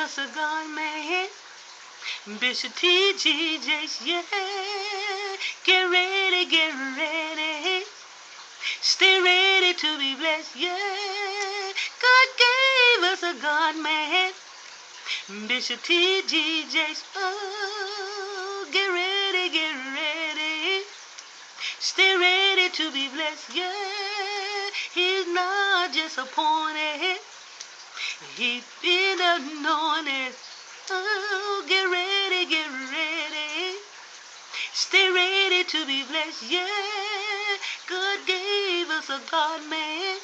us a God man. Bishop T.D. Jakes, yeah. Get ready, get ready. Stay ready to be blessed, yeah. God gave us a God man. Bishop T.D. Jakes, oh, get ready, get ready. Stay ready to be blessed, yeah. He's not just appointed, he's been anointed. Oh, get ready, get ready. Stay ready to be blessed, yeah. God gave us a God man.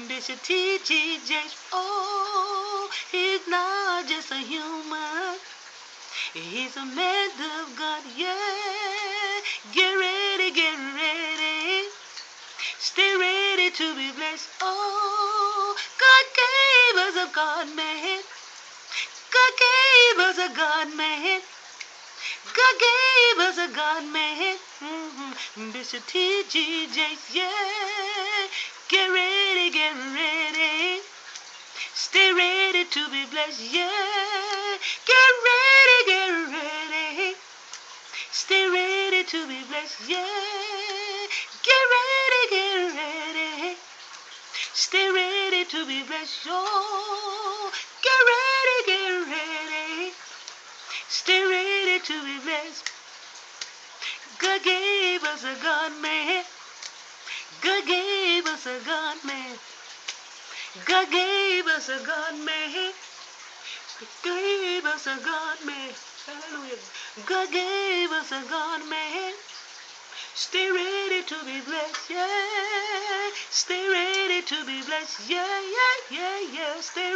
Bishop T.D. Jakes, oh, he's not just a human. He's a man of God, yeah. Get ready, get ready. Stay ready to be blessed. Oh, God gave us a God man. God gave us a God man. God gave us a God man. Bishop T.D. Jakes, yeah. Get ready, get ready. Stay ready to be blessed, yeah. Get ready, get ready. Stay ready to be blessed, yeah. Get ready, get ready. Stay ready to be blessed, yo. Get ready, get ready. Stay ready to be blessed. God gave us a God man. God gave us a God man. God gave us a God man. God gave us a God man. Hallelujah. God gave us a God man. Stay ready to be blessed, yeah. Stay ready to be blessed, yeah, yeah, yeah, yeah. Stay